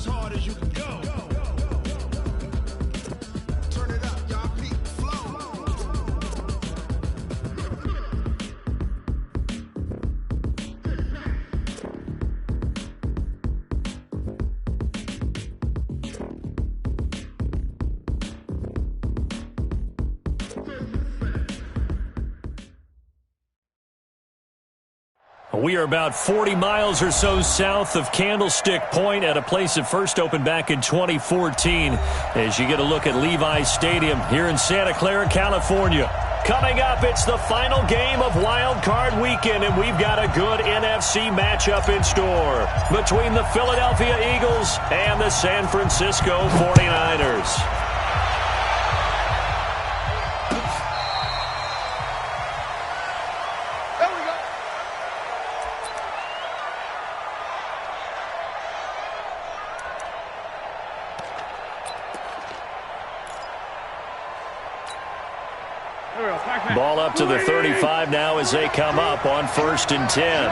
as hard as you can go. Turn it up, y'all. Peak flow. We are about 40 miles or so south of Candlestick Point at a place that first opened back in 2014 as you get a look at Levi's Stadium here in Santa Clara, California. Coming up, it's the final game of Wild Card Weekend, and we've got a good NFC matchup in store between the Philadelphia Eagles and the San Francisco 49ers. Ball up to the 35 now as they come up on 1st and 10.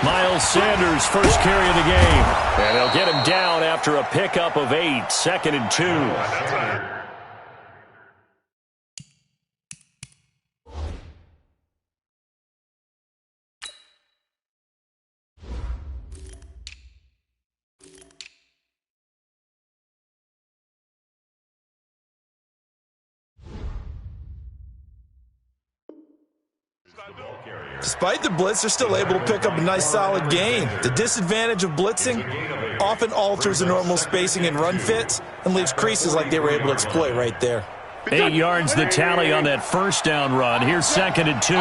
Miles Sanders, first carry of the game. And they'll get him down after a pickup of 8, 2nd and 2. Despite the blitz, they're still able to pick up a nice solid gain. The disadvantage of blitzing often alters the normal spacing and run fits and leaves creases like they were able to exploit right there. 8 yards the tally on that first down run. Here's 2nd and 2.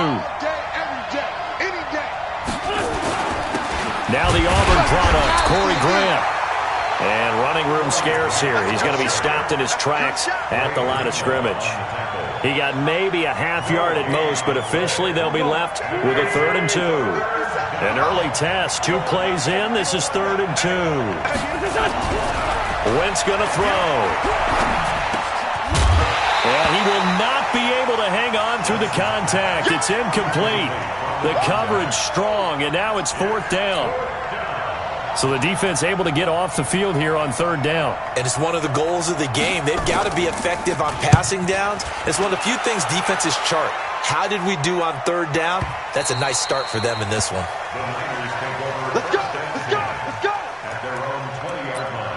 Now the Auburn product, Corey Grant. And running room scarce here. He's going to be stopped in his tracks at the line of scrimmage. He got maybe a half yard at most, but officially they'll be left with a 3rd and 2. An early test, 2 plays in. This is 3rd and 2. Wentz going to throw. And he will not be able to hang on through the contact. It's incomplete. The coverage strong, and now it's 4th down. So the defense able to get off the field here on 3rd down. And it's one of the goals of the game. They've got to be effective on passing downs. It's one of the few things defenses chart. How did we do on 3rd down? That's a nice start for them in this one. Let's go! Let's go! Let's go! At their own 20-yard line.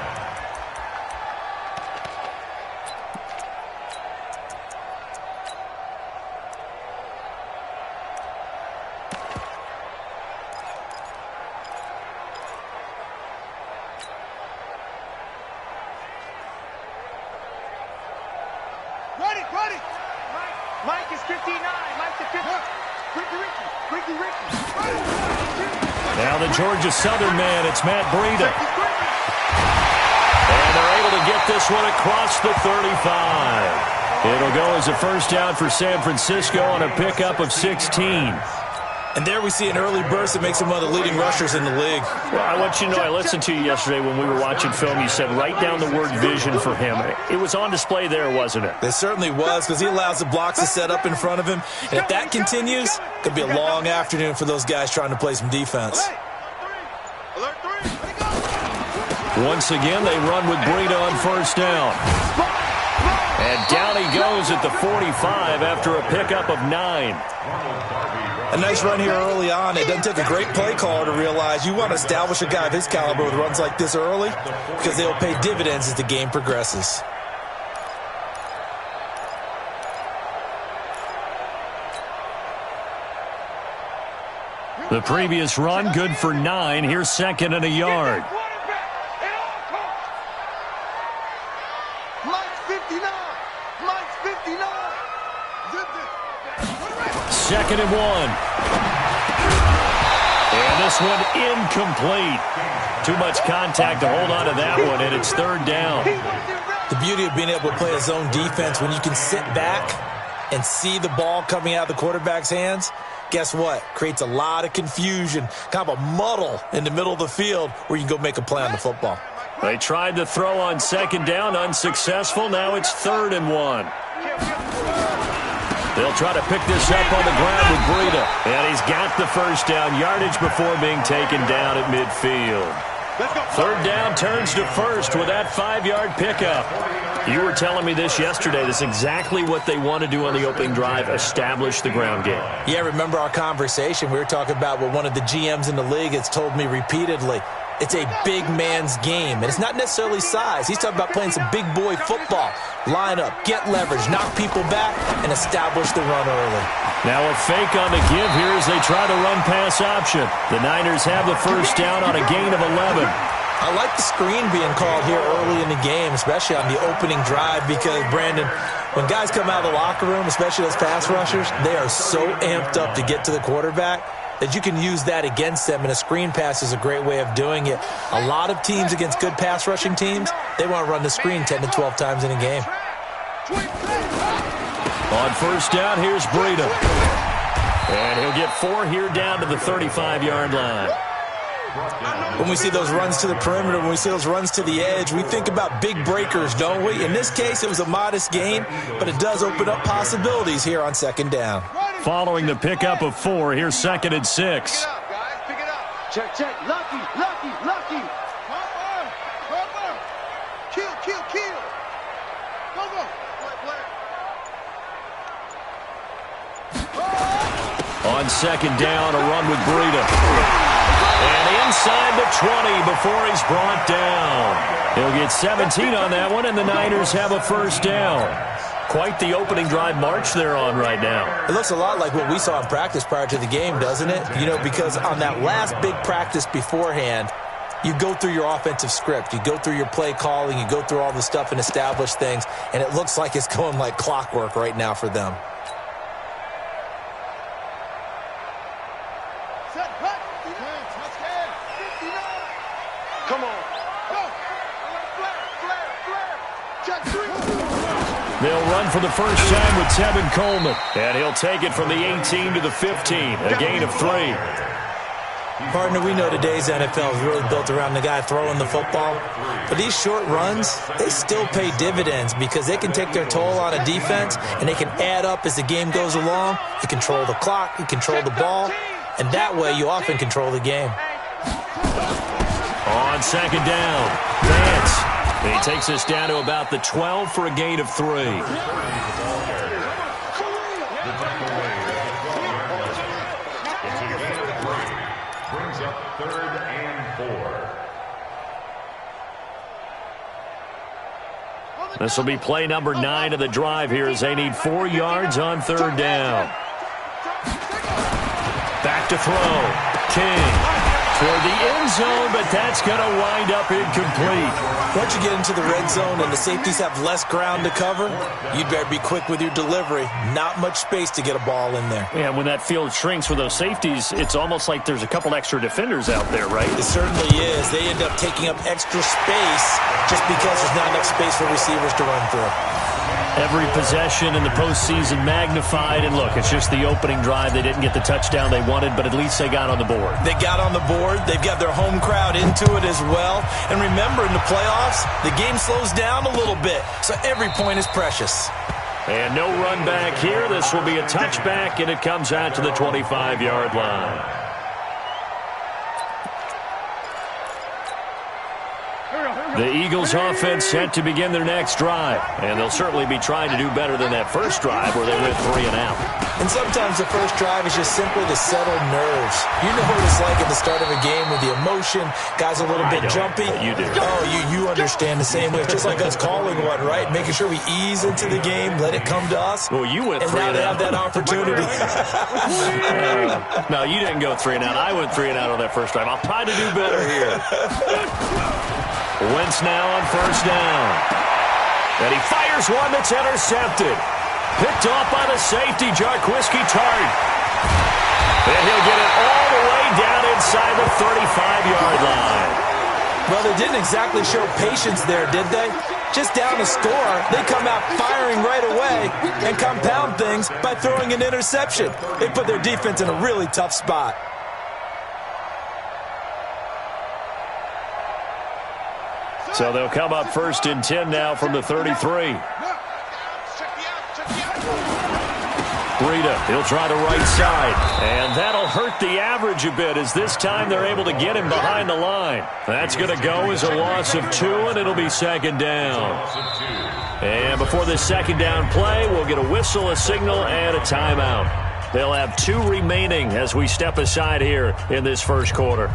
Ready! Mike is 59. Mike is 50. Ricky. Now the Georgia Southern man, it's Matt Breida. And they're able to get this one across the 35. It'll go as a first down for San Francisco on a pickup of 16. And there we see an early burst that makes him one of the leading rushers in the league. Well, I want you to know, I listened to you yesterday when we were watching film. You said write down the word vision for him. It was on display there, wasn't it? It certainly was, because he allows the blocks to set up in front of him. And if that continues, it could be a long afternoon for those guys trying to play some defense. Once again, they run with Breida on first down. And down he goes at the 45 after a pickup of 9. A nice run here early on. It doesn't take a great play caller to realize you want to establish a guy of his caliber with runs like this early, because they'll pay dividends as the game progresses. The previous run, good for 9. Here's 2nd and a yard. Mike's 59. 2nd and 1. And this one incomplete. Too much contact to hold on to that one, and it's 3rd down. The beauty of being able to play a zone defense when you can sit back and see the ball coming out of the quarterback's hands, guess what? Creates a lot of confusion, kind of a muddle in the middle of the field where you can go make a play on the football. They tried to throw on 2nd down, unsuccessful. Now it's 3rd and 1. They'll try to pick this up on the ground with Breida. And he's got the first down yardage before being taken down at midfield. Third down turns to first with that 5-yard pickup. You were telling me this yesterday. This is exactly what they want to do on the opening drive, establish the ground game. Yeah, remember our conversation. We were talking about what one of the GMs in the league has told me repeatedly. It's a big man's game, and it's not necessarily size. He's talking about playing some big boy football. Line up, get leverage, knock people back, and establish the run early. Now a fake on the give here as they try to run pass option. The Niners have the first down on a gain of 11. I like the screen being called here early in the game, especially on the opening drive, because, Brandon, when guys come out of the locker room, especially those pass rushers, they are so amped up to get to the quarterback that you can use that against them, and a screen pass is a great way of doing it. A lot of teams against good pass rushing teams, they want to run the screen 10 to 12 times in a game. On first down, here's Breida. And he'll get 4 here down to the 35-yard line. When we see those runs to the perimeter, when we see those runs to the edge, we think about big breakers, don't we? In this case, it was a modest gain, but it does open up possibilities here on second down. Following the pickup of 4, here's 2nd and 6. Pick it up, guys. Pick it up. Check, check. Lucky, lucky, lucky. Come on. Kill. Go. Play. On second down, a run with Breida. And inside the 20 before he's brought down. He'll get 17 on that one, and the Niners have a first down. Quite the opening drive march they're on right now. It looks a lot like what we saw in practice prior to the game, doesn't it? You know, because on that last big practice beforehand, you go through your offensive script. You go through your play calling. You go through all the stuff and establish things, and it looks like it's going like clockwork right now for them. Come on. They'll run for the first time with Tevin Coleman. And he'll take it from the 18 to the 15, a gain of 3. Partner, we know today's NFL is really built around the guy throwing the football. But these short runs, they still pay dividends because they can take their toll on a defense, and they can add up as the game goes along. You control the clock, you control the ball, and that way you often control the game. On second down, Vance. He takes us down to about the 12 for a gain of 3. Brings up 3rd and 4. This will be play number 9 of the drive here as they need 4 yards on 3rd down. Back to throw. King. Toward the end zone, but that's going to wind up incomplete. Once you get into the red zone and the safeties have less ground to cover, you'd better be quick with your delivery. Not much space to get a ball in there. Yeah, when that field shrinks for those safeties, it's almost like there's a couple extra defenders out there, right? It certainly is. They end up taking up extra space just because there's not enough space for receivers to run through. Every possession in the postseason magnified, and look, it's just the opening drive. They didn't get the touchdown they wanted, but at least they got on the board. They got on the board. They've got their home crowd into it as well. And remember, in the playoffs, the game slows down a little bit, so every point is precious. And no run back here. This will be a touchback, and it comes out to the 25-yard line. The Eagles offense set to begin their next drive, and they'll certainly be trying to do better than that first drive where they went 3 and out. And sometimes the first drive is just simply to settle nerves. You know what it's like at the start of a game with the emotion, guys a little bit jumpy. You do. Oh, you understand the same way. Just like us calling one, right? Making sure we ease into the game, let it come to us. Well, you went 3 and now and they out. have that opportunity. No, you didn't go 3 and out. I went 3 and out on that first drive. I'll try to do better here. Wentz now on first down. And he fires one that's intercepted. Picked off by the safety, Jarquiski Tart. And he'll get it all the way down inside the 35-yard line. Well, they didn't exactly show patience there, did they? Just down a score, they come out firing right away and compound things by throwing an interception. They put their defense in a really tough spot. So they'll come up 1st and 10 now from the 33. Breida, he'll try the right side. And that'll hurt the average a bit as this time they're able to get him behind the line. That's going to go as a loss of 2, and it'll be second down. And before this second down play, we'll get a whistle, a signal, and a timeout. They'll have 2 remaining as we step aside here in this first quarter.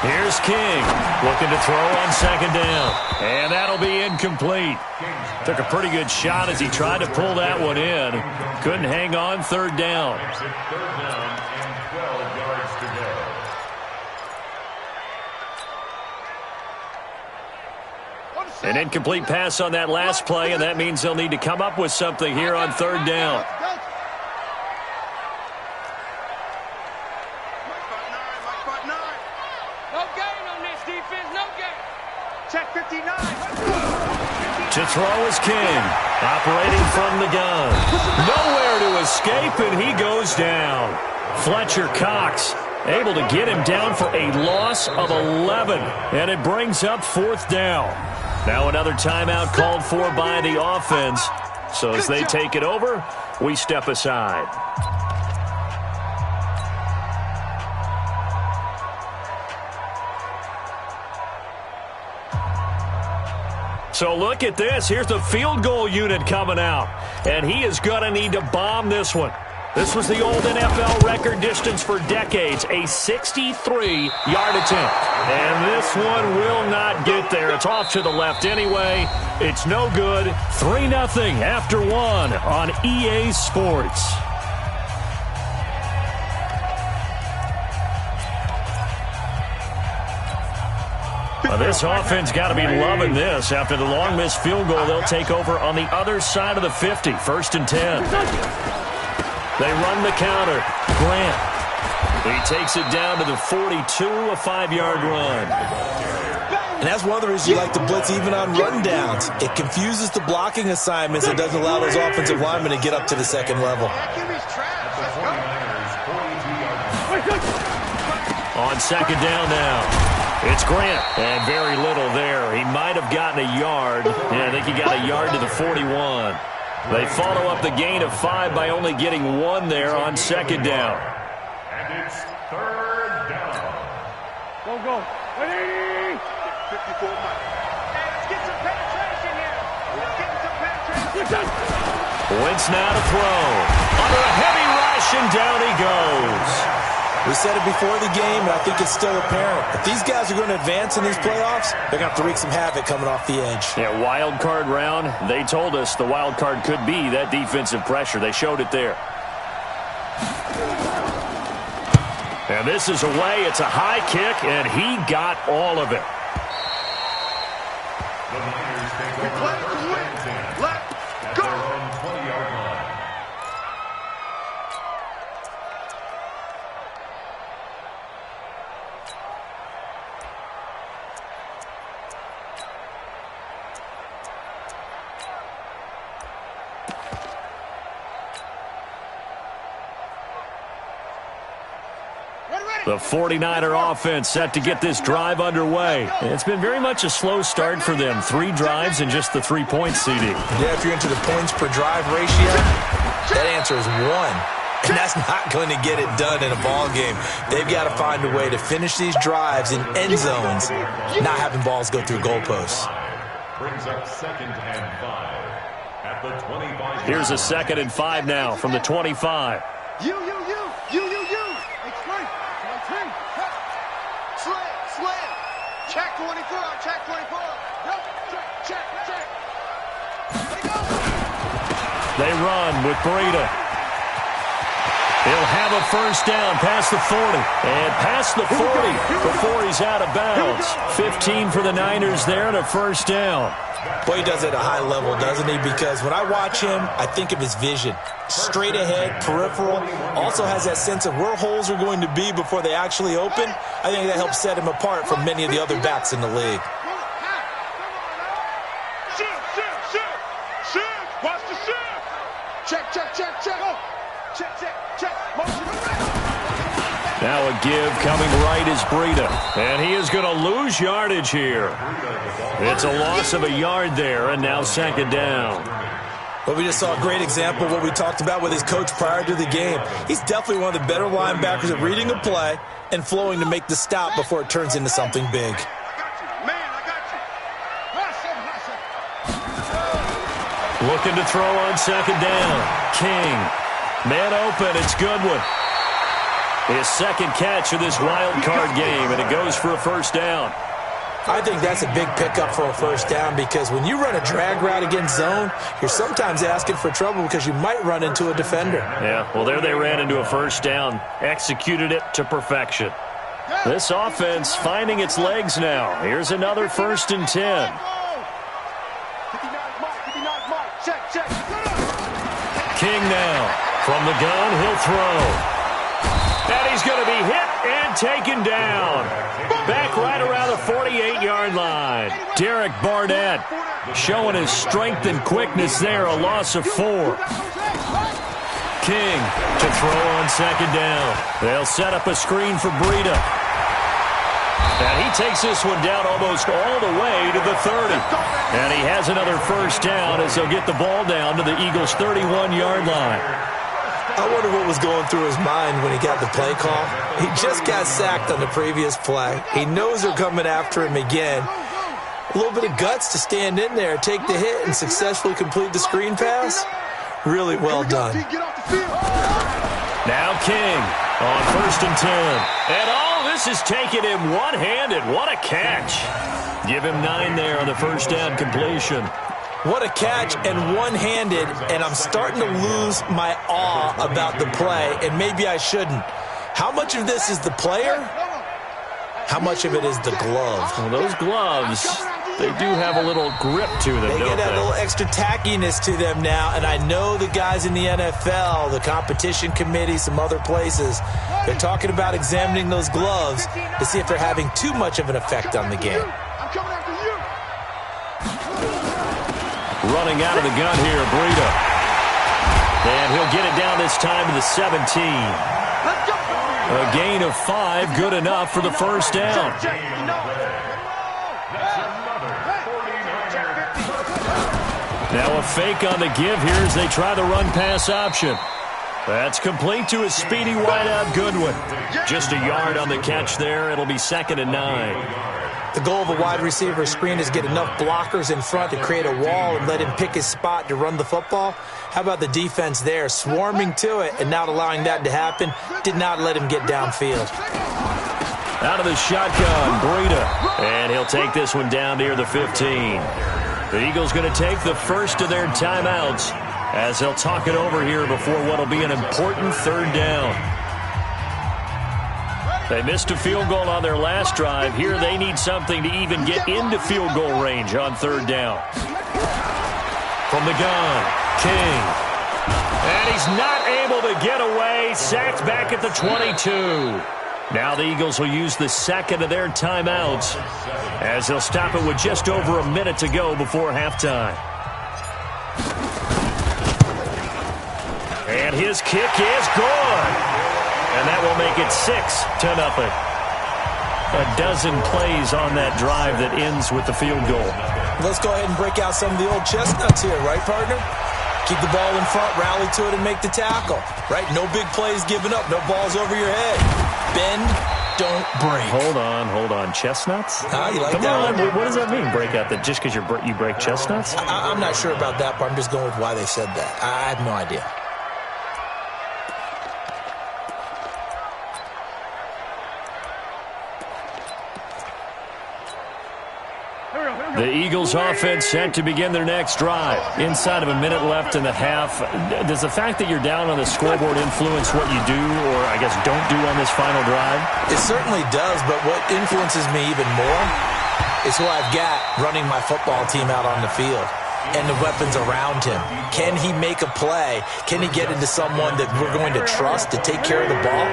Here's King, looking to throw on second down. And that'll be incomplete. Took a pretty good shot as he tried to pull that one in. Couldn't hang on, third down. Third down and 12 yards to go. An incomplete pass on that last play, and that means they'll need to come up with something here on third down. To throw is King, operating from the gun. Nowhere to escape, and he goes down. Fletcher Cox able to get him down for a loss of 11, and it brings up fourth down. Now another timeout called for by the offense. So as they take it over, we step aside. So look at this. Here's the field goal unit coming out. And he is going to need to bomb this one. This was the old NFL record distance for decades, a 63-yard attempt. And this one will not get there. It's off to the left anyway. It's no good. 3-0 after 1 on EA Sports. Well, this offense got to be loving this. After the long missed field goal, they'll take over on the other side of the 50, 1st and 10. They run the counter. Grant. He takes it down to the 42, a 5-yard run. And that's one of the reasons you like to blitz even on rundowns. It confuses the blocking assignments and doesn't allow those offensive linemen to get up to the second level. On second down now. It's Grant, and very little there. He might have gotten a yard. Yeah, I think he got a yard to the 41. They follow up the gain of 5 by only getting 1 there on second down. And it's third down. Go. 54 miles. Let's get some penetration here. Wentz now to throw. Under a heavy rush, and down he goes. We said it before the game, and I think it's still apparent. If these guys are going to advance in these playoffs, they're going to have to wreak some havoc coming off the edge. Yeah, wild card round. They told us the wild card could be that defensive pressure. They showed it there. And this is away. It's a high kick, and he got all of it. The Niners take over first and 10. Let's go. At their own 20-yard line. The 49er offense set to get this drive underway. It's been very much a slow start for them. 3 drives and just the 3 points, CD. Yeah, if you're into the points per drive ratio, that answer is 1. And that's not going to get it done in a ball game. They've got to find a way to finish these drives in end zones, not having balls go through goalposts. Brings up 2nd and 5 at the 25. Here's a 2nd and 5 now from the 25. You. Explain. Slam. Check 24. Check 24. Check. Let it go. They run with Breida. He'll have a first down past the 40. And past the 40 before he's out of bounds. 15 for the Niners there and a first down. Boy, he does it at a high level, doesn't he? Because when I watch him, I think of his vision. Straight ahead, peripheral. Also has that sense of where holes are going to be before they actually open. I think that helps set him apart from many of the other backs in the league. Watch the shift. Check, check, check, check. Go. Check, check, check. Motion. Now a give coming right is Breida. And he is going to lose yardage here. It's a loss of a yard there, and now second down. Well, we just saw a great example of what we talked about with his coach prior to the game. He's definitely one of the better linebackers at reading a play and flowing to make the stop before it turns into something big. Looking to throw on second down. King. Man open. It's Goodwin. His second catch of this wild card game, and it goes for a first down. I think that's a big pickup for a first down because when you run a drag route against zone, you're sometimes asking for trouble because you might run into a defender. Yeah, well, there they ran into a first down. Executed it to perfection. This offense finding its legs now. Here's another 1st and 10. King now. From the gun, he'll throw. And he's going to be hit and taken down. Back right around the 48-yard line. Derek Barnett showing his strength and quickness there. A loss of 4. King to throw on second down. They'll set up a screen for Breida. And he takes this one down almost all the way to the 30. And he has another first down as they'll get the ball down to the Eagles' 31-yard line. I wonder what was going through his mind when he got the play call. He just got sacked on the previous play. He knows they're coming after him again. A little bit of guts to stand in there, take the hit, and successfully complete the screen pass. Really well done. Now King on 1st and 10. And all this is taken him one-handed. What a catch. Give him 9 there on the first down completion. What a catch and one-handed, and I'm starting to lose my awe about the play, and maybe I shouldn't. How much of this is the player? How much of it is the glove? Well, those gloves, they do have a little grip to them, They don't get that little extra tackiness to them now, and I know the guys in the NFL, the competition committee, some other places, they're talking about examining those gloves to see if they're having too much of an effect on the game. Running out of the gun here, Breida. And he'll get it down this time to the 17. A gain of 5, good enough for the first down. Now a fake on the give here as they try the run-pass option. That's complete to a speedy wideout Goodwin. Just a yard on the catch there. It'll be 2nd and 9. The goal of a wide receiver screen is get enough blockers in front to create a wall and let him pick his spot to run the football. How about the defense there, swarming to it and not allowing that to happen? Did not let him get downfield. Out of the shotgun, Breida. And he'll take this one down near the 15. The Eagles going to take the first of their timeouts as they'll talk it over here before what will be an important 3rd down. They missed a field goal on their last drive. Here they need something to even get into field goal range on 3rd down. From the gun, King. And he's not able to get away. Sacked back at the 22. Now the Eagles will use the second of their timeouts as they'll stop it with just over a minute to go before halftime. And his kick is good. And that will make it 6-0. A dozen plays on that drive that ends with the field goal. Let's go ahead and break out some of the old chestnuts here, right, partner? Keep the ball in front, rally to it, and make the tackle, right? No big plays given up, no balls over your head. Bend, don't break. Hold on. Chestnuts? You like Come that on, one? what does that mean, break out? That just because you break chestnuts? I'm not sure about that part. I'm just going with why they said that. I have no idea. The Eagles offense set to begin their next drive. Inside of a minute left in the half. Does the fact that you're down on the scoreboard influence what you do or, I guess, don't do on this final drive? It certainly does, but what influences me even more is who I've got running my football team out on the field and the weapons around him. Can he make a play? Can he get into someone that we're going to trust to take care of the ball?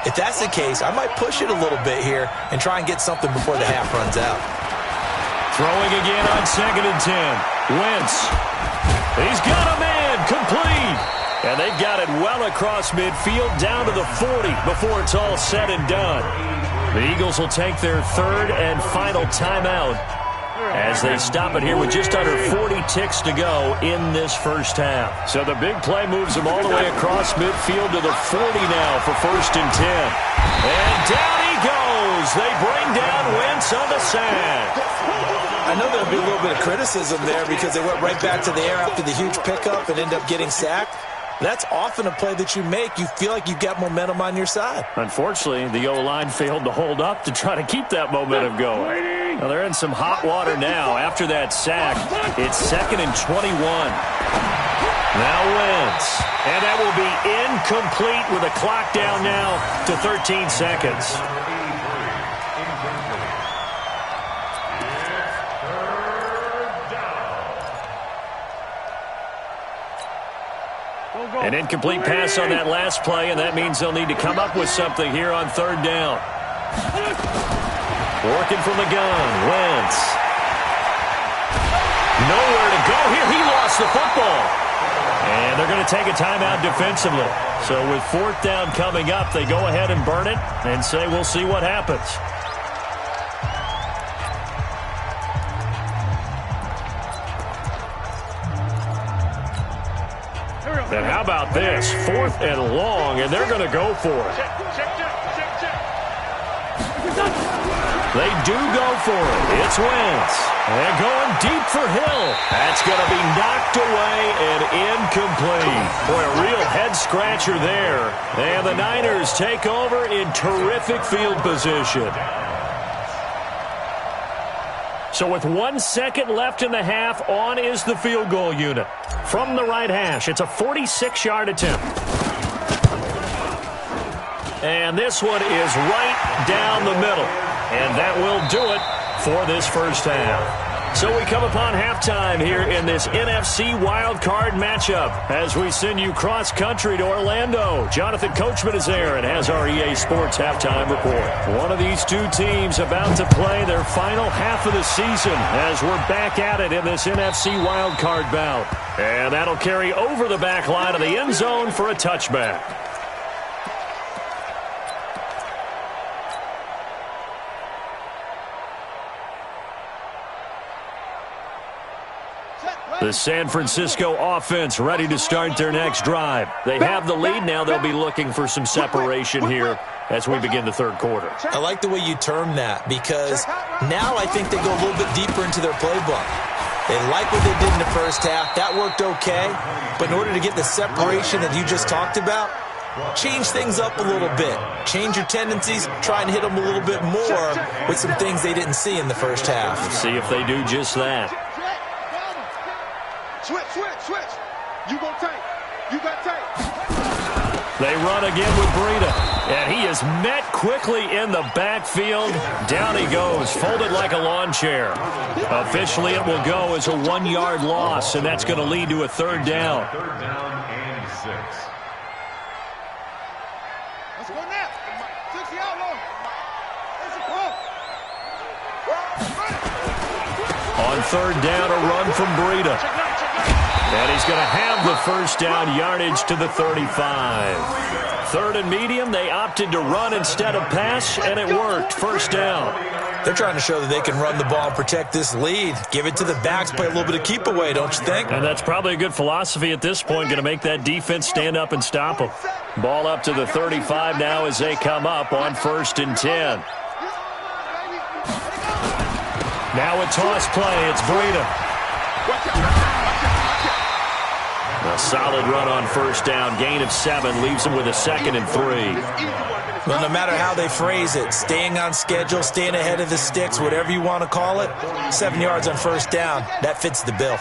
If that's the case, I might push it a little bit here and try and get something before the half runs out. Throwing again on 2nd and 10. Wentz. He's got a man, complete. And they've got it well across midfield, down to the 40 before it's all said and done. The Eagles will take their third and final timeout as they stop it here with just under 40 ticks to go in this first half. So the big play moves them all the way across midfield to the 40 now for 1st and 10. And down he goes. They bring down Wentz on the sack. I know there'll be a little bit of criticism there because they went right back to the air after the huge pickup and end up getting sacked. That's often a play that you make. You feel like you've got momentum on your side. Unfortunately, the O-line failed to hold up to try to keep that momentum going. Now, they're in some hot water now after that sack. It's 2nd and 21. Now Wentz. And that will be incomplete with the clock down now to 13 seconds. An incomplete pass on that last play, and that means they'll need to come up with something here on 3rd down. Working from the gun, Wentz. Nowhere to go here. He lost the football. And they're going to take a timeout defensively. So with 4th down coming up, they go ahead and burn it and say we'll see what happens. And how about this? 4th and long, and they're going to go for it. They do go for it. It's Wentz. They're going deep for Hill. That's going to be knocked away and incomplete. Boy, a real head-scratcher there. And the Niners take over in terrific field position. So with 1 second left in the half, on is the field goal unit. From the right hash, it's a 46-yard attempt. And this one is right down the middle. And that will do it for this first half. So we come upon halftime here in this NFC wildcard matchup as we send you cross-country to Orlando. Jonathan Coachman is there and has our EA Sports halftime report. One of these two teams about to play their final half of the season as we're back at it in this NFC wildcard bout. And that'll carry over the back line of the end zone for a touchback. The San Francisco offense ready to start their next drive. They have the lead now. They'll be looking for some separation here as we begin the third quarter. I like the way you term that because now I think they go a little bit deeper into their playbook. They like what they did in the first half. That worked okay. But in order to get the separation that you just talked about, change things up a little bit. Change your tendencies. Try and hit them a little bit more with some things they didn't see in the first half. Let's see if they do just that. Switch. You gonna take. You got take. They run again with Breida. And he is met quickly in the backfield. Down he goes, folded like a lawn chair. Officially, it will go as a 1-yard loss, and that's going to lead to a 3rd down. 3rd down and 6. Let's go now. 60 out long. On 3rd down, a run from Breida. And he's going to have the first down yardage to the 35. 3rd and medium, they opted to run instead of pass, and it worked. First down. They're trying to show that they can run the ball and protect this lead. Give it to the backs, play a little bit of keep away, don't you think? And that's probably a good philosophy at this point, going to make that defense stand up and stop them. Ball up to the 35 now as they come up on 1st and 10. Now a toss play, it's Breida. A solid run on 1st down. Gain of 7 leaves him with a 2nd and 3. Well, no matter how they phrase it, staying on schedule, staying ahead of the sticks, whatever you want to call it, 7 yards on 1st down, that fits the bill.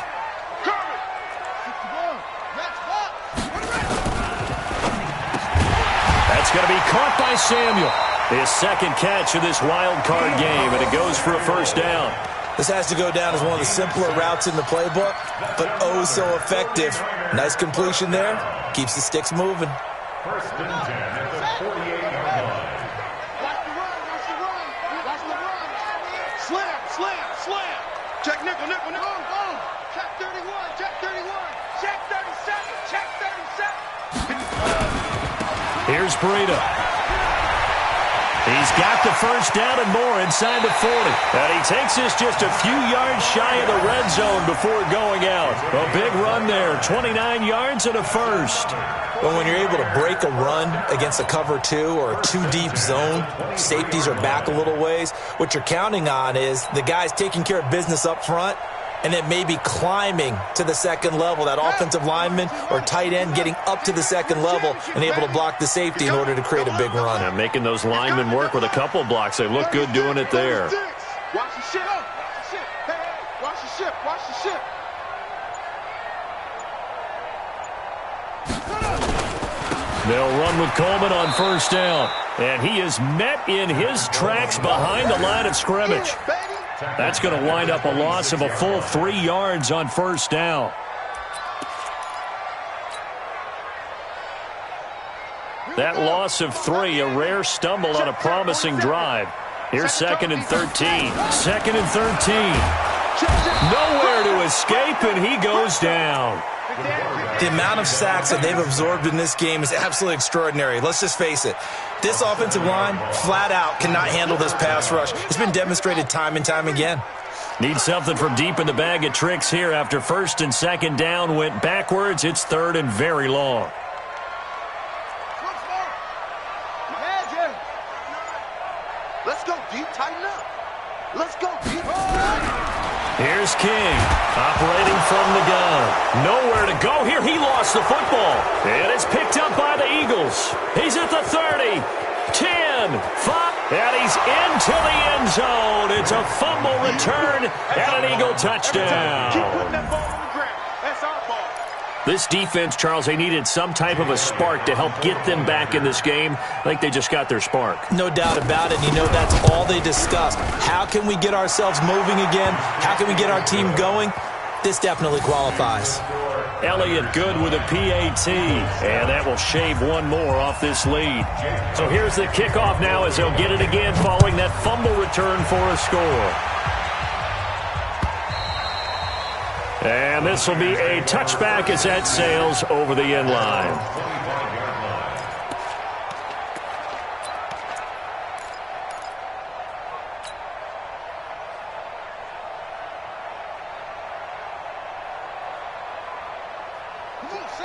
That's going to be caught by Samuel. His 2nd catch of this wild card game, and it goes for a 1st down. This has to go down as one of the simpler routes in the playbook, but oh so effective. Nice completion there. Keeps the sticks moving. 1st and 10 at the 48-yard line. Slam. Check nickel. Check 31. Check 37. Check 37. Here's Breida. He's got the first down and more inside the 40. And he takes this just a few yards shy of the red zone before going out. A big run there, 29 yards and a first. Well, when you're able to break a run against a cover 2 or a 2-deep zone, safeties are back a little ways. What you're counting on is the guys taking care of business up front and then maybe climbing to the second level, that offensive lineman or tight end getting up to the second level and able to block the safety in order to create a big run. Yeah, making those linemen work with a couple blocks. They look good doing it there. Watch the ship. Watch the ship. Hey, watch the ship. Watch the ship. They'll run with Coleman on first down. And he is met in his tracks behind the line of scrimmage. That's going to wind up a loss of a full 3 yards on first down. That loss of 3, a rare stumble on a promising drive. Here's 2nd and 13. 2nd and 13. Nowhere to escape, and he goes down. The amount of sacks that they've absorbed in this game is absolutely extraordinary. Let's just face it. This offensive line, flat out, cannot handle this pass rush. It's been demonstrated time and time again. Need something from deep in the bag of tricks here after 1st and 2nd down went backwards. It's 3rd and very long. Let's go deep, tighten up. Let's go deep. Here's King, operating from the gun. Nowhere to go here. He lost the football. And it's picked up by the Eagles. He's at the 30, 10, 5, and he's into the end zone. It's a fumble return and an Eagle touchdown. Keep putting that ball on the ground. That's our ball. This defense, Charles, they needed some type of a spark to help get them back in this game. I think they just got their spark. No doubt about it. You know, that's all they discussed. How can we get ourselves moving again? How can we get our team going? This definitely qualifies. Elliott good with a PAT, and that will shave one more off this lead. So here's the kickoff now as they'll get it again following that fumble return for a score. And this will be a touchback as that sails over the end line.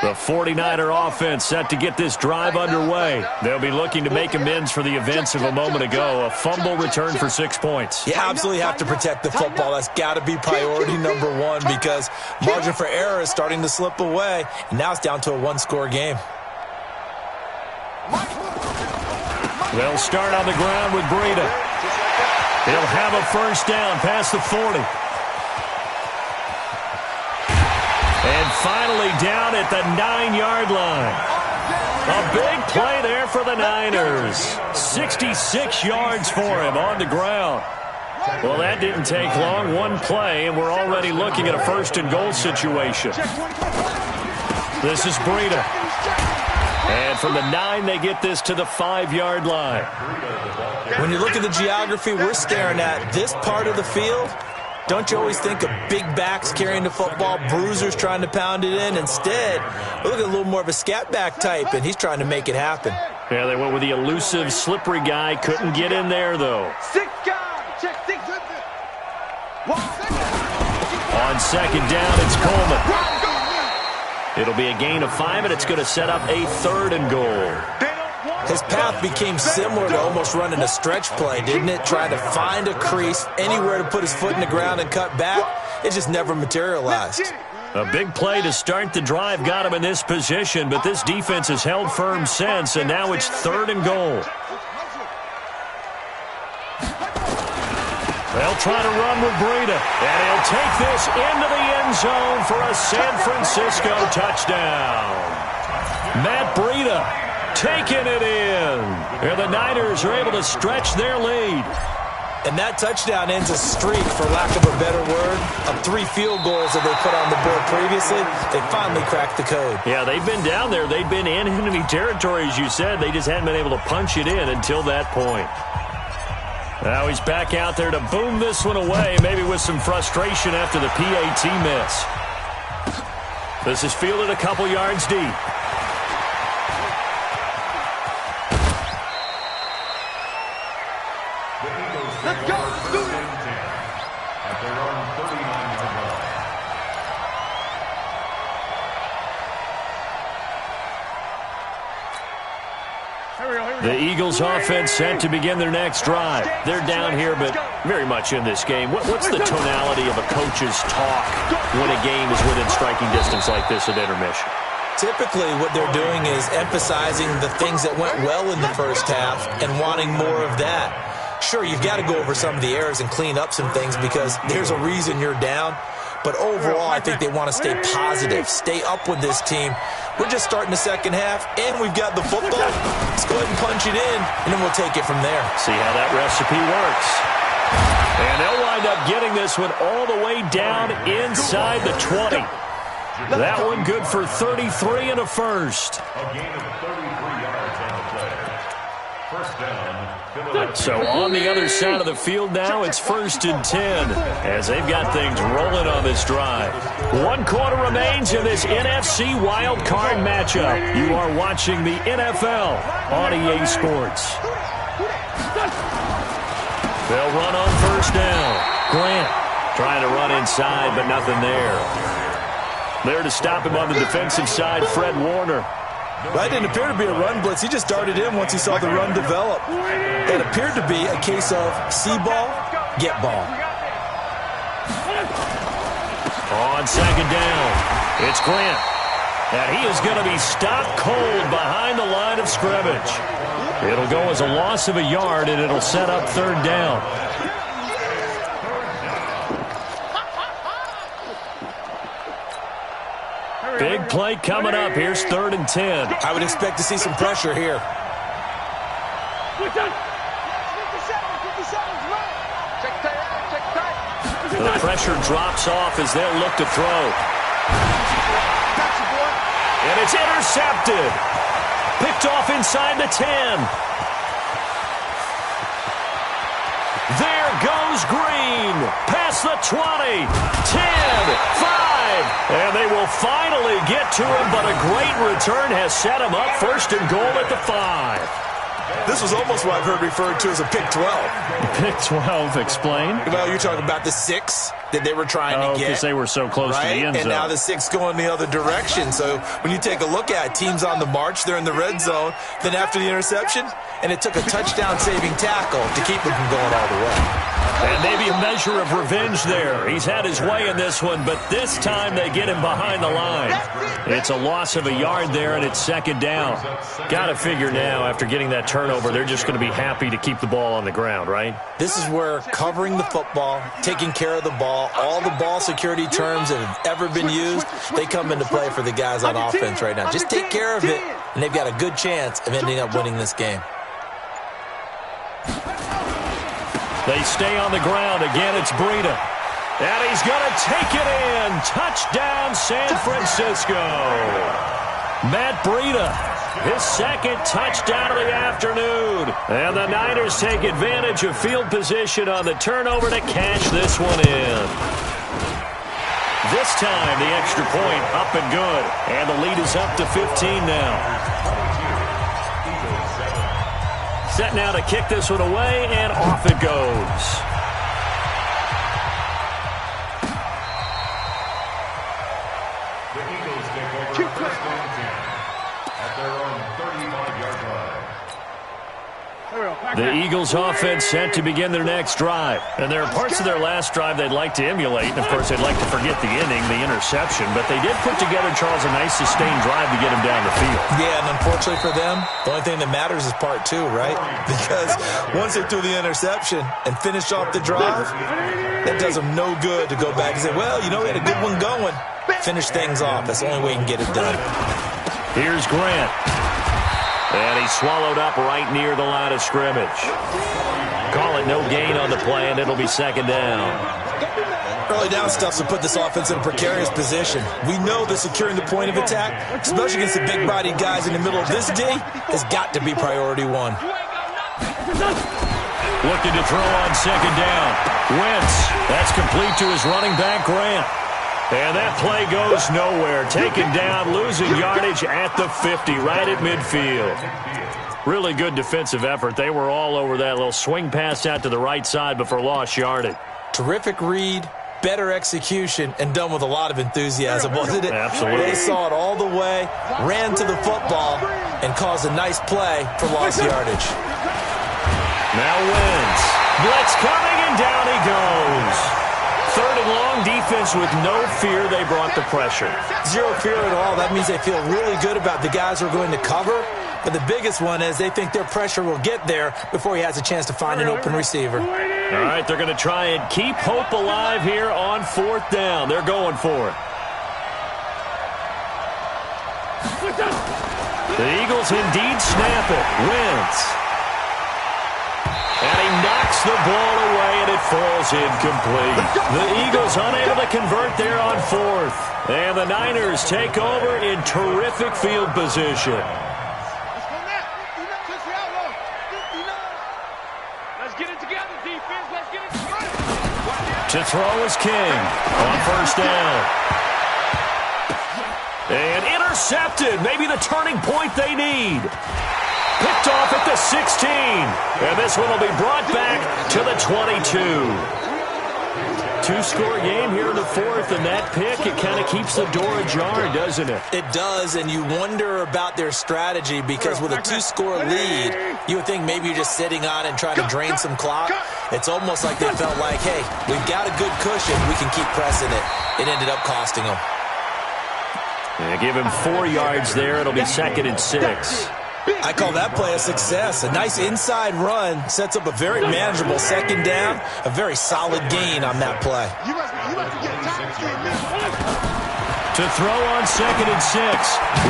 The 49er offense set to get this drive underway. They'll be looking to make amends for the events of a moment ago. A fumble return for 6 points. You absolutely have to protect the football. That's got to be priority number one because margin for error is starting to slip away. And now it's down to a one-score game. They'll start on the ground with Breida. He'll have a first down past the 40. And finally down at the 9-yard line. A big play there for the Niners. 66 yards for him on the ground. Well, that didn't take long. One play, and we're already looking at a 1st and goal situation. This is Breida. And from the 9, they get this to the 5-yard line. When you look at the geography we're staring at, this part of the field, don't you always think of big backs carrying the football, bruisers trying to pound it in? Instead, we look at a little more of a scat back type, and he's trying to make it happen. Yeah, they went with the elusive, slippery guy. Couldn't get in there, though. 6 guys. Check 6. On 2nd down, it's Coleman. It'll be a gain of 5, and it's going to set up a 3rd and goal. His path became similar to almost running a stretch play, didn't it? Trying to find a crease, anywhere to put his foot in the ground and cut back. It just never materialized. A big play to start the drive got him in this position, but this defense has held firm since, and now it's 3rd and goal. They'll try to run with Breida, and he'll take this into the end zone for a San Francisco touchdown. Matt Breida taking it in. And the Niners are able to stretch their lead. And that touchdown ends a streak, for lack of a better word, of 3 field goals that they put on the board previously. They finally cracked the code. Yeah, they've been down there. They've been in enemy territory, as you said. They just hadn't been able to punch it in until that point. Now he's back out there to boom this one away, maybe with some frustration after the PAT miss. This is fielded a couple yards deep. Let's go. Do it. At their own 39-yard line. The Eagles offense set to begin their next drive. They're down here, but very much in this game. What's the tonality of a coach's talk when a game is within striking distance like this at intermission? Typically, what they're doing is emphasizing the things that went well in the first half and wanting more of that. Sure, you've got to go over some of the errors and clean up some things because there's a reason you're down. But overall, I think they want to stay positive, stay up with this team. We're just starting the second half, and we've got the football. Let's go ahead and punch it in, and then we'll take it from there. See how that recipe works. And they'll wind up getting this one all the way down inside the 20. That one good for 33 and a first. A gain of 33 yards on the play. First down. So on the other side of the field now, it's 1st and 10 as they've got things rolling on this drive. 1 quarter remains in this NFC wild card matchup. You are watching the NFL on EA Sports. They'll run on 1st down. Grant trying to run inside, but nothing there. There to stop him on the defensive side, Fred Warner. That didn't appear to be a run blitz. He just darted in once he saw the run develop. It appeared to be a case of see ball, get ball. On 2nd down, it's Grant. And he is going to be stopped cold behind the line of scrimmage. It'll go as a loss of a yard, and it'll set up 3rd down. Big play coming up. Here's 3rd and 10. I would expect to see some pressure here. The pressure drops off as they'll look to throw. And it's intercepted. Picked off inside the 10. There goes Green. Past the 20. 10, 5. And they will finally get to him, but a great return has set him up 1st and goal at the 5. This was almost what I've heard referred to as a pick 12. Pick 12, explain. Well, you're talking about the 6 that they were trying to get. Because they were so close to the end zone. And now the 6 going the other direction. So when you take a look at it, teams on the march, they're in the red zone. Then after the interception, and it took a touchdown-saving tackle to keep them from going all the way. And maybe a measure of revenge there. He's had his way in this one, but this time they get him behind the line. It's a loss of a yard there, and it's 2nd down. Got to figure now, after getting that turnover, they're just going to be happy to keep the ball on the ground, right? This is where covering the football, taking care of the ball, all the ball security terms that have ever been used, they come into play for the guys on offense right now. Just take care of it, and they've got a good chance of ending up winning this game. They stay on the ground. Again, it's Breida. And he's going to take it in. Touchdown, San Francisco. Matt Breida, his 2nd touchdown of the afternoon. And the Niners take advantage of field position on the turnover to cash this one in. This time, the extra point up and good. And the lead is up to 15 now. Set now to kick this one away, and off it goes. The Eagles take over 1st and 10 at their own 35-yard line. The Eagles offense set to begin their next drive. And there are parts of their last drive they'd like to emulate. And, of course, they'd like to forget the inning, the interception. But they did put together, Charles, a nice sustained drive to get him down the field. Yeah, and unfortunately for them, the only thing that matters is part 2, right? Because once they threw the interception and finished off the drive, that does them no good to go back and say, well, you know, we had a good one going. Finish things off. That's the only way you can get it done. Here's Grant. And he's swallowed up right near the line of scrimmage. Call it no gain on the play, and it'll be 2nd down. Early down stuff to put this offense in a precarious position. We know that securing the point of attack, especially against the big-bodied guys in the middle of this day, has got to be priority 1. Looking to throw on 2nd down. Wentz. That's complete to his running back, Grant. And that play goes nowhere. Taken down, losing yardage at the 50, right at midfield. Really good defensive effort. They were all over that little swing pass out to the right side before lost yardage. Terrific read, better execution, and done with a lot of enthusiasm, wasn't it? Absolutely. They saw it all the way, ran to the football, and caused a nice play for lost yardage. Now Wentz. Blitz coming, and down he goes. Third and long, defense with no fear. They brought the pressure. Zero fear at all. That means they feel really good about the guys who are going to cover. But the biggest one is they think their pressure will get there before he has a chance to find an open receiver. All right, they're going to try and keep hope alive here on 4th down. They're going for it. The Eagles indeed snap it. Wentz. And he knocks the ball away, and it falls incomplete. The Eagles unable to convert there on 4th. And the Niners take over in terrific field position. To throw is King on 1st down. And intercepted. Maybe the turning point they need. Picked off at the 16. And this one will be brought back to the 22. Two-score game here in the 4th, and that pick, it kind of keeps the door ajar, doesn't it? It does, and you wonder about their strategy because with a 2-score lead, you would think maybe you're just sitting on and trying to drain some clock. It's almost like they felt like, hey, we've got a good cushion. We can keep pressing it. It ended up costing them. Yeah, give him 4 yards there. It'll be 2nd and 6. I call that play a success. A nice inside run sets up a very manageable 2nd down. A very solid gain on that play. To throw on 2nd and 6.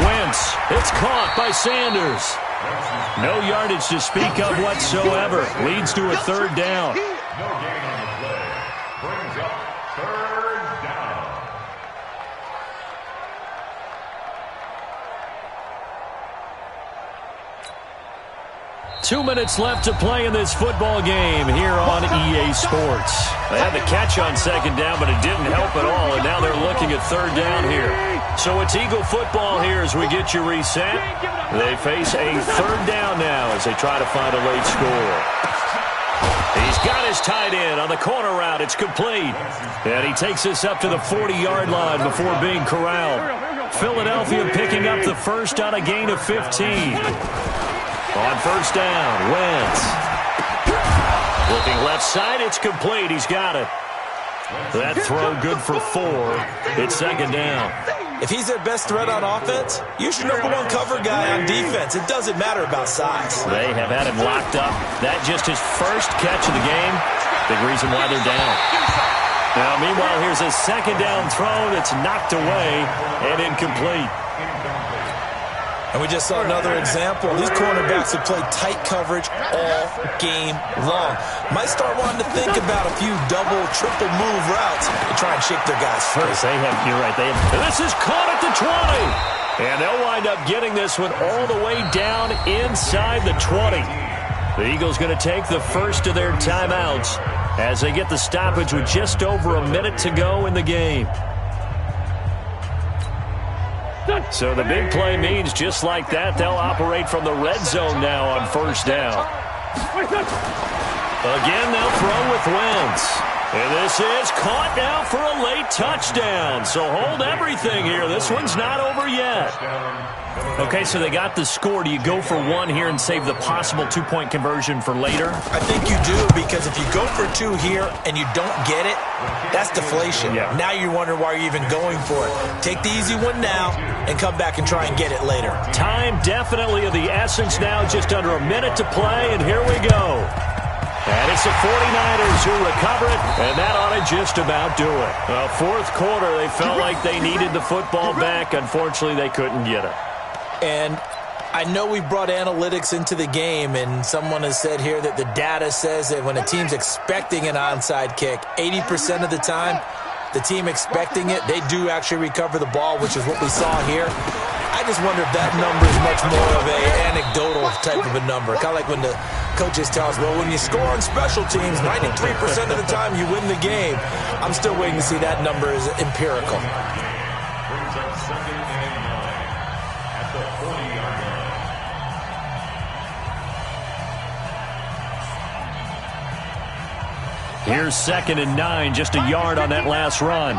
Wentz. It's caught by Sanders. No yardage to speak of whatsoever. Leads to a 3rd down. No gain on the play. Brings up 3rd down. 2 minutes left to play in this football game here on EA Sports. They had the catch on 2nd down, but it didn't help at all, and now they're looking at 3rd down here. So it's Eagle football here as we get you reset. They face a 3rd down now as they try to find a late score. He's got his tight end on the corner route. It's complete. And he takes us up to the 40-yard line before being corralled. Philadelphia picking up the first on a gain of 15. On 1st down, Wentz. Looking left side, it's complete. He's got it. That throw good for 4. It's 2nd down. If he's their best threat on offense, use your #1 cover guy on defense. It doesn't matter about size. They have had him locked up. That just his first catch of the game. Big reason why they're down. Now, meanwhile, here's a 2nd down throw that's knocked away and incomplete. And we just saw another example. These cornerbacks have played tight coverage all game long. Might start wanting to think about a few double, triple move routes and try and shake their guys free. They have, you're right. This is caught at the 20. And they'll wind up getting this one all the way down inside the 20. The Eagles going to take the first of their timeouts as they get the stoppage with just over a minute to go in the game. So the big play means just like that, they'll operate from the red zone now on 1st down. Again, they'll throw with Wentz. And this is caught now for a late touchdown. So hold everything here. This one's not over yet. Okay, so they got the score. Do you go for 1 here and save the possible 2-point conversion for later? I think you do, because if you go for 2 here and you don't get it, that's deflation. Yeah. Now you wonder why you're even going for it. Take the easy one now and come back and try and get it later. Time definitely of the essence now. Just under a minute to play, and here we go. And it's the 49ers who recover it, and that ought to just about do it. Well, 4th quarter, they felt like they needed the football back. Unfortunately, they couldn't get it. And I know we brought analytics into the game, and someone has said here that the data says that when a team's expecting an onside kick, 80% of the time, the team expecting it, they do actually recover the ball, which is what we saw here. I just wonder if that number is much more of an anecdotal type of a number. Kind of like when the coaches tell us, well, when you score on special teams, 93% of the time you win the game. I'm still waiting to see that number is empirical. Brings up 2nd and 9 at the 40-yard line. Here's 2nd and 9, just a yard on that last run.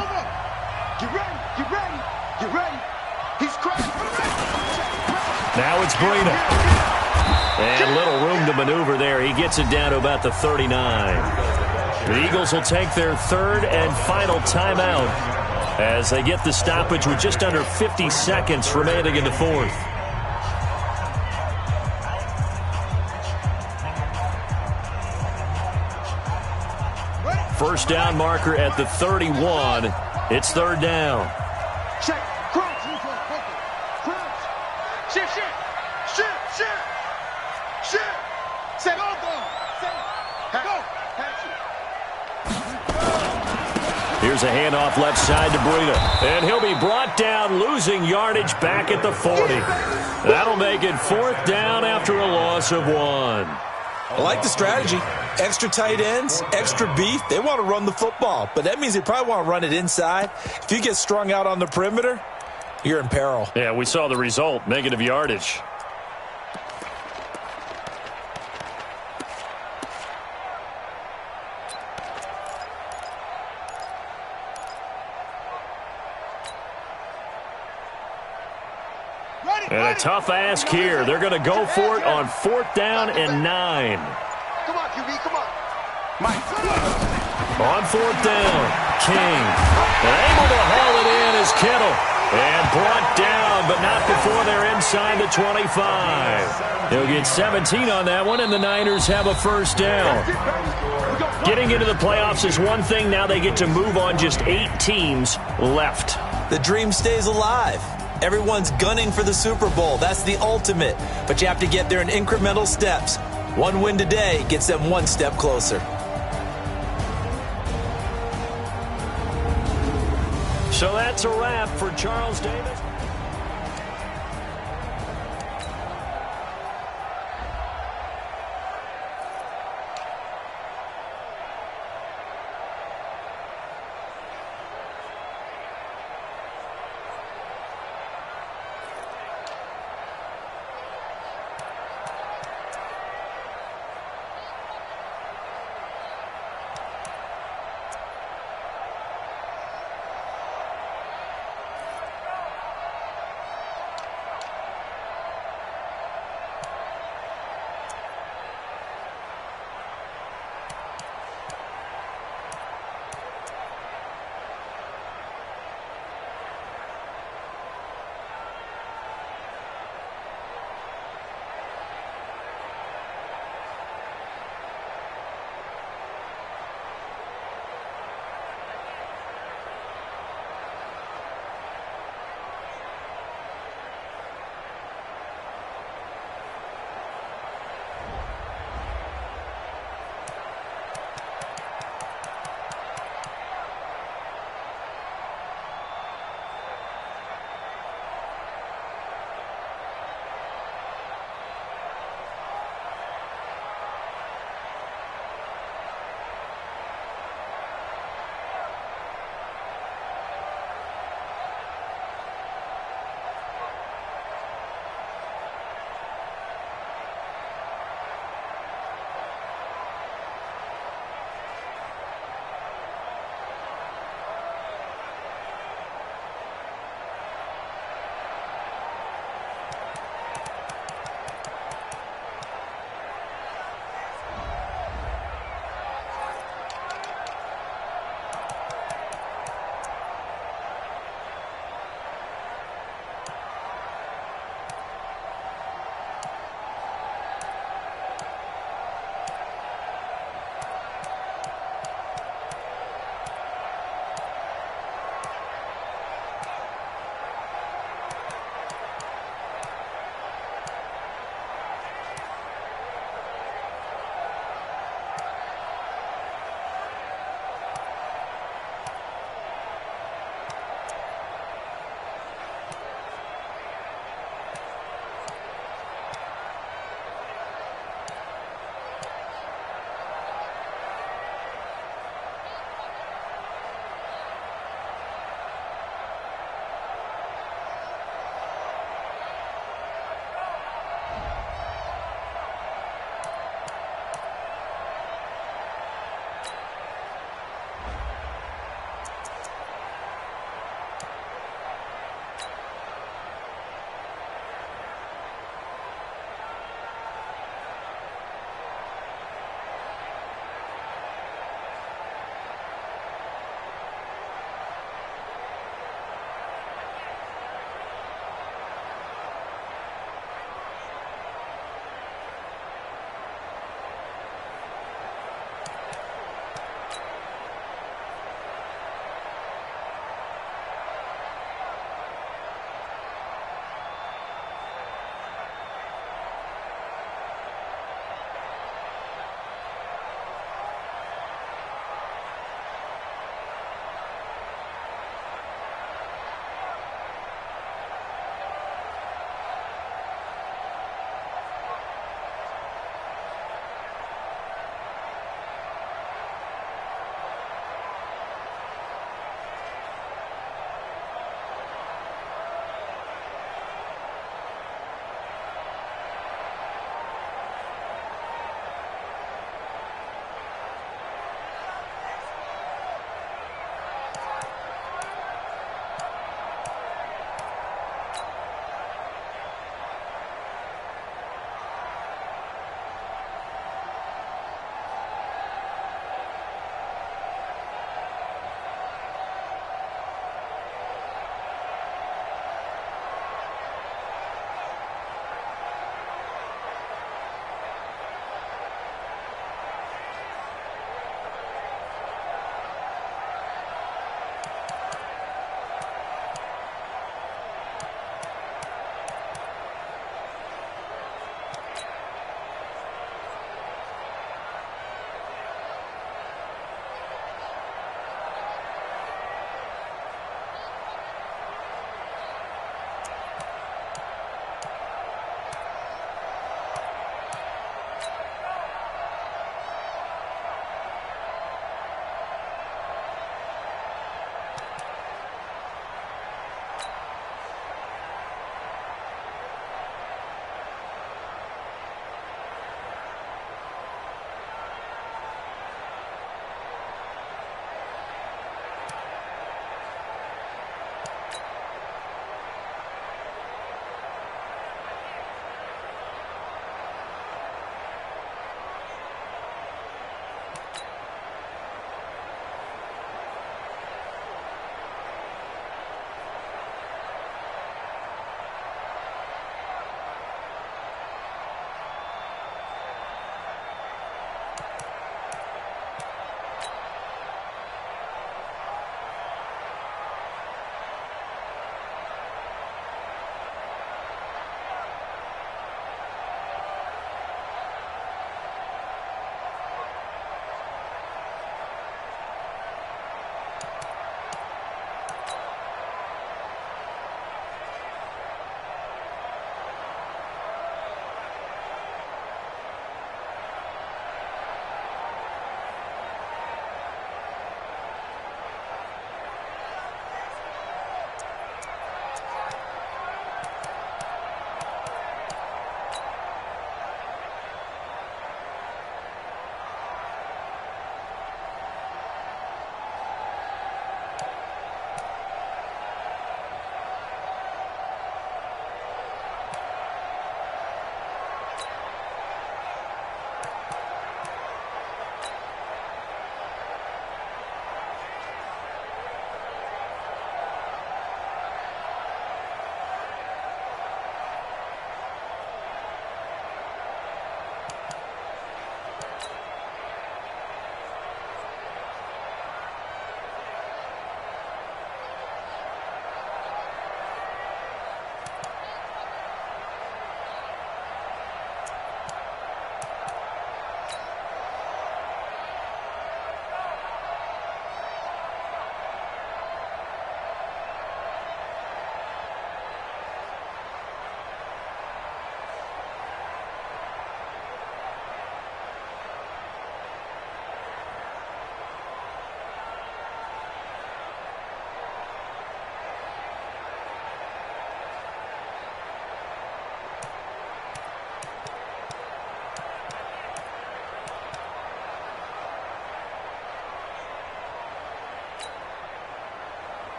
Get ready, get ready, get ready. He's crashing. Now it's Breida. And little room to maneuver there. He gets it down to about the 39. The Eagles will take their 3rd and final timeout as they get the stoppage with just under 50 seconds remaining in the 4th. First down marker at the 31. It's 3rd down. Check, crunch, crunch. Shit, shit, shit, shit, shit. Set, go, set, go, pass it. Here's a handoff left side to Breida. And he'll be brought down, losing yardage back at the 40. That'll make it 4th down after a loss of 1. I like the strategy. Extra tight ends, extra beef. They want to run the football, but that means they probably want to run it inside. If you get strung out on the perimeter, you're in peril. Yeah, we saw the result, negative yardage. And a tough ask here. They're going to go for it on 4th down and 9. Come on, QB, come on. Mike. On 4th down, King. Able to haul it in is Kittle. And brought down, but not before they're inside the 25. They'll get 17 on that one, and the Niners have a 1st down. Getting into the playoffs is one thing. Now they get to move on just 8 teams left. The dream stays alive. Everyone's gunning for the Super Bowl. That's the ultimate. But you have to get there in incremental steps. One win today gets them 1 step closer. So that's a wrap for Charles Davis.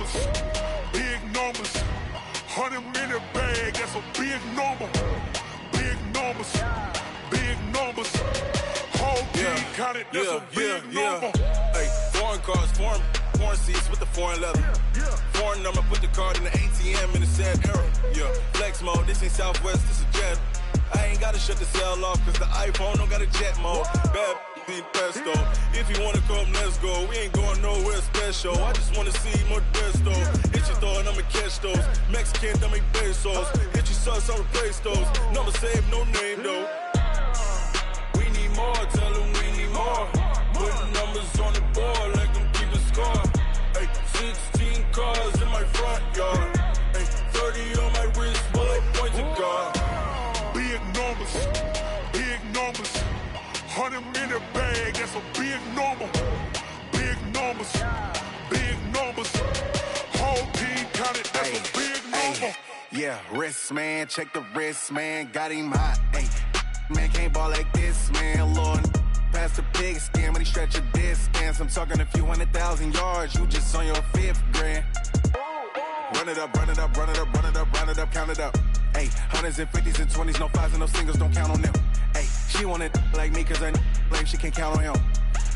numbers, big numbers. 100-minute bag, that's a big number. Big numbers, big numbers. Whole team counted, that's a big number. Hey, foreign cars, foreign seats with the foreign leather. Foreign number, put the card in the ATM in the sad era. Yeah, flex mode, this ain't Southwest, this is jet. I ain't gotta shut the cell off, cause the iPhone don't got a jet mode. Bad pesto. If you wanna come, let's go. We ain't going nowhere special. I just wanna see more desto. Hit your throw and I'ma catch those. Mexican, don't make pesos. Hit your sauce, I'll replace those. Number save, no name though. We need more, tell them we need more. Putting numbers on the board, like them keep a score. Hey, 16 cars in my front yard. Hey, 30 on my wrist, bullet points of God. Big numbers, big numbers. 100-minute bag, that's a big number. Big numbers, big numbers. Whole team counted, that's a big number. Yeah, wrist man, check the wrist man, got him hot. Ay, man can't ball like this, man. Lord, past the pig skin when he stretch a distance. I'm talking a few 100,000 yards, you just on your 5th grand. Run it up, run it up, run it up, run it up, run it up, count it up. Ay, 100s and 50s and 20s, no 5s and no singles, don't count on them. Ay, she want it like me cause her lame, she can't count on him.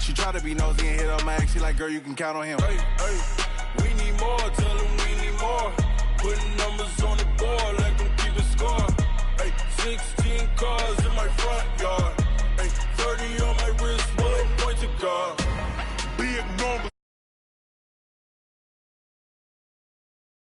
She try to be nosy and hit up my ex, she like, girl, you can count on him. Hey, we need more, tell them we need more. Putting numbers on the board like them keep a score. Hey, 16 cars in my